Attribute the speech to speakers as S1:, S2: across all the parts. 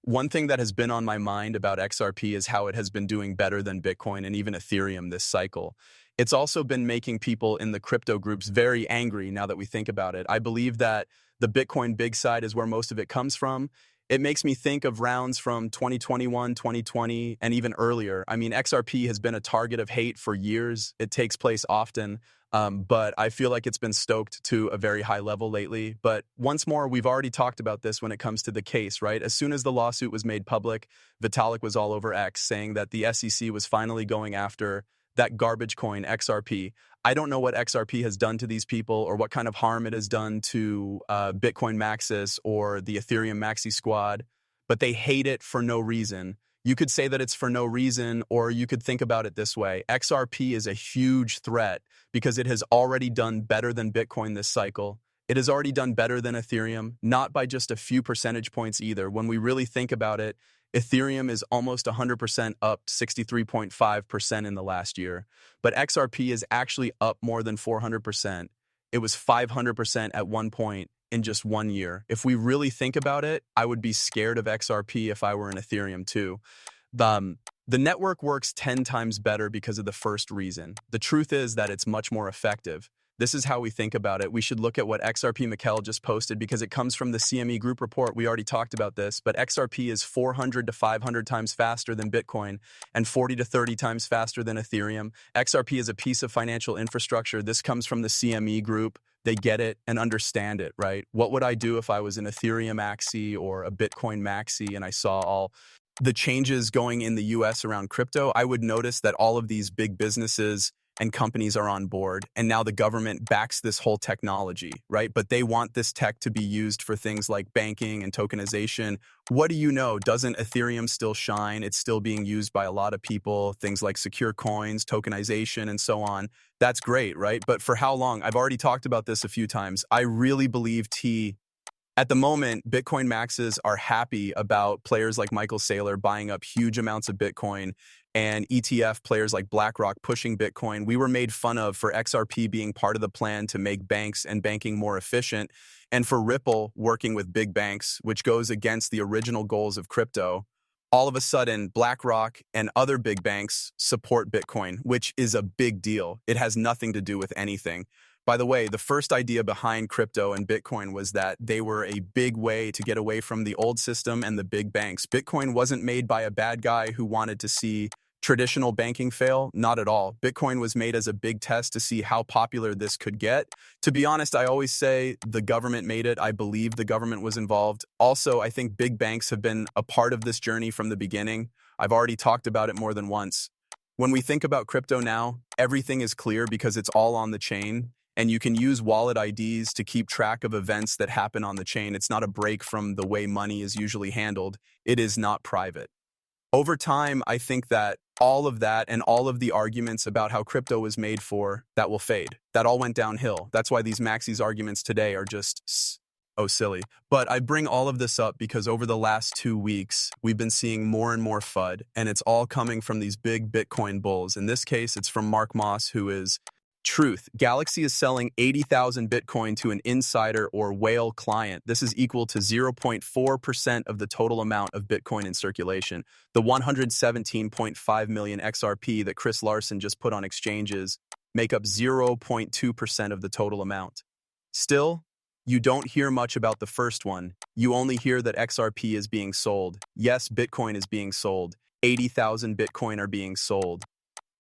S1: One thing that has been on my mind about XRP is how it has been doing better than Bitcoin and even Ethereum this cycle. It's also been making people in the crypto groups very angry now that we think about it. I believe that the Bitcoin big side is where most of it comes from. It makes me think of rounds from 2021, 2020, and even earlier. I mean, XRP has been a target of hate for years. It takes place often. But I feel like it's been stoked to a very high level lately. But once more, we've already talked about this when it comes to the case, right? As soon as the lawsuit was made public, Vitalik was all over X saying that the SEC was finally going after that garbage coin, XRP. I don't know what XRP has done to these people or what kind of harm it has done to Bitcoin Maxis or the Ethereum Maxi Squad, but they hate it for no reason. You could say that it's for no reason, or you could think about it this way. XRP is a huge threat because it has already done better than Bitcoin this cycle. It has already done better than Ethereum, not by just a few percentage points either. When we really think about it, Ethereum is almost 100% up 63.5% in the last year. But XRP is actually up more than 400%. It was 500% at one point in just 1 year. If we really think about it, I would be scared of XRP if I were in Ethereum too. The network works 10 times better because of the first reason. The truth is that it's much more effective. This is how we think about it. We should look at what XRP Mikkel just posted because it comes from the CME group report. We already talked about this, but XRP is 400 to 500 times faster than Bitcoin and 40 to 30 times faster than Ethereum. XRP is a piece of financial infrastructure. This comes from the CME group. They get it and understand it, right? What would I do if I was an Ethereum maxi or a Bitcoin maxi and I saw all the changes going in the US around crypto? I would notice that all of these big businesses and companies are on board, and now the government backs this whole technology, right? But they want this tech to be used for things like banking and tokenization. What do you know? Doesn't Ethereum still shine? It's still being used by a lot of people, things like secure coins, tokenization, and so on. That's great, right? But for how long? I've already talked about this a few times. I really believe at the moment, Bitcoin maxes are happy about players like Michael Saylor buying up huge amounts of Bitcoin and ETF players like BlackRock pushing Bitcoin. We were made fun of for XRP being part of the plan to make banks and banking more efficient, and for Ripple working with big banks, which goes against the original goals of crypto. All of a sudden, BlackRock and other big banks support Bitcoin, which is a big deal. It has nothing to do with anything. By the way, the first idea behind crypto and Bitcoin was that they were a big way to get away from the old system and the big banks. Bitcoin wasn't made by a bad guy who wanted to see traditional banking fail. Not at all. Bitcoin was made as a big test to see how popular this could get. To be honest, I always say the government made it. I believe the government was involved. Also, I think big banks have been a part of this journey from the beginning. I've already talked about it more than once. When we think about crypto now, everything is clear because it's all on the chain. And you can use wallet IDs to keep track of events that happen on the chain. It's not a break from the way money is usually handled. It is not private. Over time, I think that all of that and all of the arguments about how crypto was made for, that will fade. That all went downhill. That's why these Maxis arguments today are just silly. But I bring all of this up because over the last 2 weeks, we've been seeing more and more FUD, and it's all coming from these big Bitcoin bulls. In this case, it's from Mark Moss, who is truth. Galaxy is selling 80,000 Bitcoin to an insider or whale client. This is equal to 0.4% of the total amount of Bitcoin in circulation. The 117.5 million XRP that Chris Larsson just put on exchanges make up 0.2% of the total amount. Still, you don't hear much about the first one. You only hear that XRP is being sold. Yes, Bitcoin is being sold. 80,000 Bitcoin are being sold.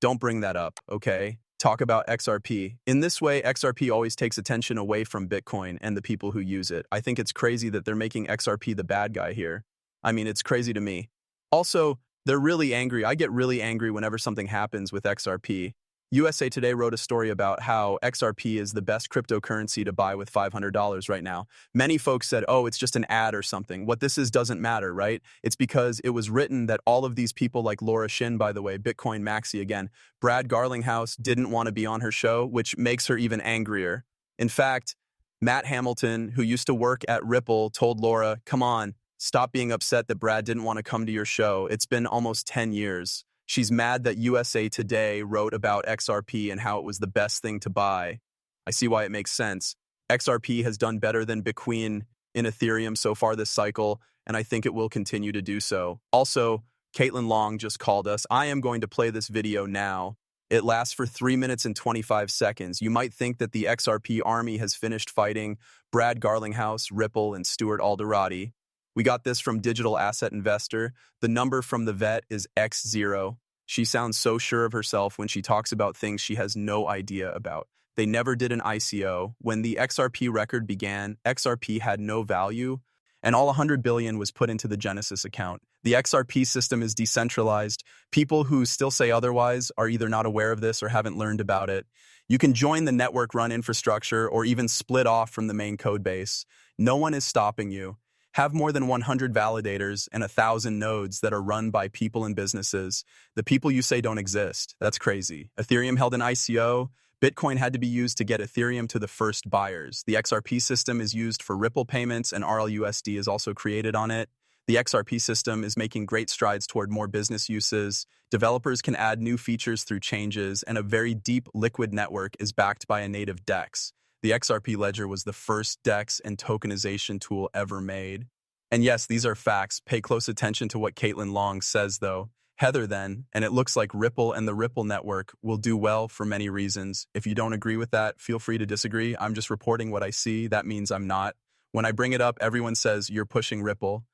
S1: Don't bring that up, okay? Talk about XRP. In this way, XRP always takes attention away from Bitcoin and the people who use it. I think it's crazy that they're making XRP the bad guy here. I mean, it's crazy to me. Also, they're really angry. I get really angry whenever something happens with XRP. USA Today wrote a story about how XRP is the best cryptocurrency to buy with $500 right now. Many folks said, oh, it's just an ad or something. What this is doesn't matter, right? It's because it was written that all of these people like Laura Shin, by the way, Bitcoin Maxi again, Brad Garlinghouse didn't want to be on her show, which makes her even angrier. In fact, Matt Hamilton, who used to work at Ripple, told Laura, come on, stop being upset that Brad didn't want to come to your show. It's been almost 10 years. She's mad that USA Today wrote about XRP and how it was the best thing to buy. I see why it makes sense. XRP has done better than Bitcoin in Ethereum so far this cycle, and I think it will continue to do so. Also, Caitlin Long just called us. I am going to play this video now. It lasts for 3 minutes and 25 seconds. You might think that the XRP army has finished fighting Brad Garlinghouse, Ripple, and Stuart Alderati. We got this from Digital Asset Investor. The number from the vet is X0. She sounds so sure of herself when she talks about things she has no idea about. They never did an ICO. When the XRP record began, XRP had no value, and all 100 billion was put into the Genesis account. The XRP system is decentralized. People who still say otherwise are either not aware of this or haven't learned about it. You can join the network-run infrastructure or even split off from the main code base. No one is stopping you. Have more than 100 validators and 1,000 nodes that are run by people and businesses. The people you say don't exist. That's crazy. Ethereum held an ICO. Bitcoin had to be used to get Ethereum to the first buyers. The XRP system is used for Ripple payments, and RLUSD is also created on it. The XRP system is making great strides toward more business uses. Developers can add new features through changes, and a very deep liquid network is backed by a native DEX. The XRP ledger was the first DEX and tokenization tool ever made. And yes, these are facts. Pay close attention to what Caitlin Long says, though. Heather then, and it looks like Ripple and the Ripple network will do well for many reasons. If you don't agree with that, feel free to disagree. I'm just reporting what I see. That means I'm not. When I bring it up, everyone says you're pushing Ripple.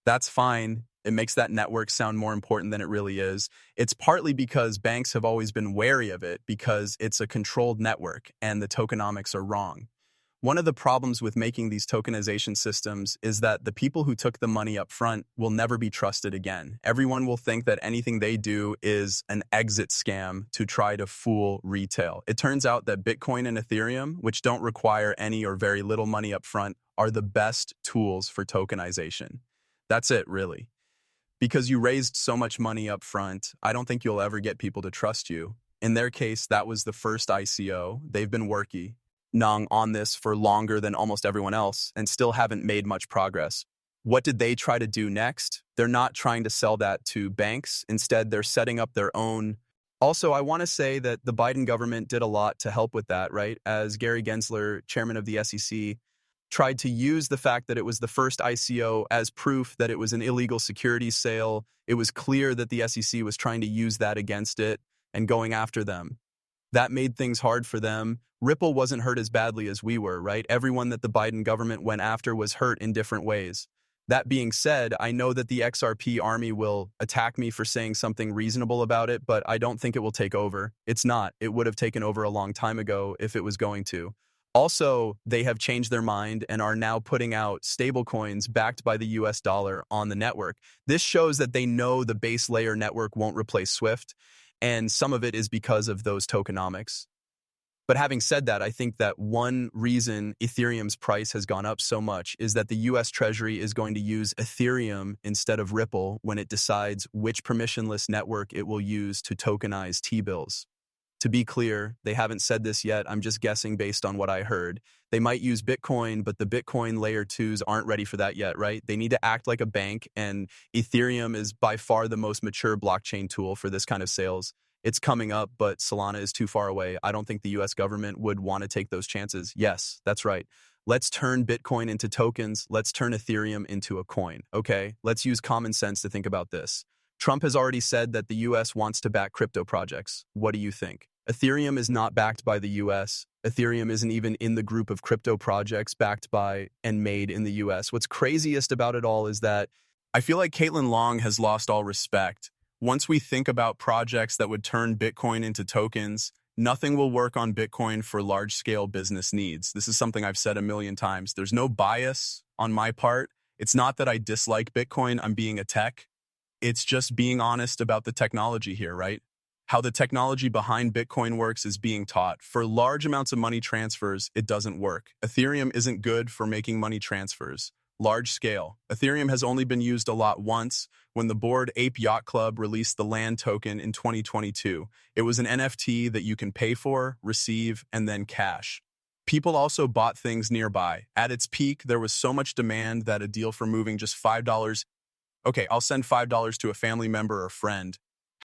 S1: That's fine. It makes that network sound more important than it really is. It's partly because banks have always been wary of it because it's a controlled network and the tokenomics are wrong. One of the problems with making these tokenization systems is that the people who took the money up front will never be trusted again. Everyone will think that anything they do is an exit scam to try to fool retail. It turns out that Bitcoin and Ethereum, which don't require any or very little money up front, are the best tools for tokenization. That's it, really. Because you raised so much money up front, I don't think you'll ever get people to trust you. In their case, that was the first ICO. They've been working on this for longer than almost everyone else and still haven't made much progress. What did they try to do next? They're not trying to sell that to banks. Instead, they're setting up their own. Also, I want to say that the Biden government did a lot to help with that, right? As Gary Gensler, chairman of the SEC, tried to use the fact that it was the first ICO as proof that it was an illegal securities sale. It was clear that the SEC was trying to use that against it and going after them. That made things hard for them. Ripple wasn't hurt as badly as we were, right? Everyone that the Biden government went after was hurt in different ways. That being said, I know that the XRP army will attack me for saying something reasonable about it, but I don't think it will take over. It's not. It would have taken over a long time ago if it was going to. Also, they have changed their mind and are now putting out stablecoins backed by the US dollar on the network. This shows that they know the base layer network won't replace Swift, and some of it is because of those tokenomics. But having said that, I think that one reason Ethereum's price has gone up so much is that the US Treasury is going to use Ethereum instead of Ripple when it decides which permissionless network it will use to tokenize T-bills. To be clear, they haven't said this yet. I'm just guessing based on what I heard. They might use Bitcoin, but the Bitcoin layer 2s aren't ready for that yet, right? They need to act like a bank, and Ethereum is by far the most mature blockchain tool for this kind of sales. It's coming up, but Solana is too far away. I don't think the US government would want to take those chances. Yes, that's right. Let's turn Bitcoin into tokens. Let's turn Ethereum into a coin, okay? Let's use common sense to think about this. Trump has already said that the US wants to back crypto projects. What do you think? Ethereum is not backed by the US. Ethereum isn't even in the group of crypto projects backed by and made in the US. What's craziest about it all is that I feel like Caitlin Long has lost all respect. Once we think about projects that would turn Bitcoin into tokens, nothing will work on Bitcoin for large-scale business needs. This is something I've said a million times. There's no bias on my part. It's not that I dislike Bitcoin. I'm being a tech. It's just being honest about the technology here, right? How the technology behind Bitcoin works is being taught. For large amounts of money transfers, it doesn't work. Ethereum isn't good for making money transfers. Large scale. Ethereum has only been used a lot once when the Bored Ape Yacht Club released the land token in 2022. It was an NFT that you can pay for, receive, and then cash. People also bought things nearby. At its peak, there was so much demand that a deal for moving just $5. Okay, I'll send $5 to a family member or friend.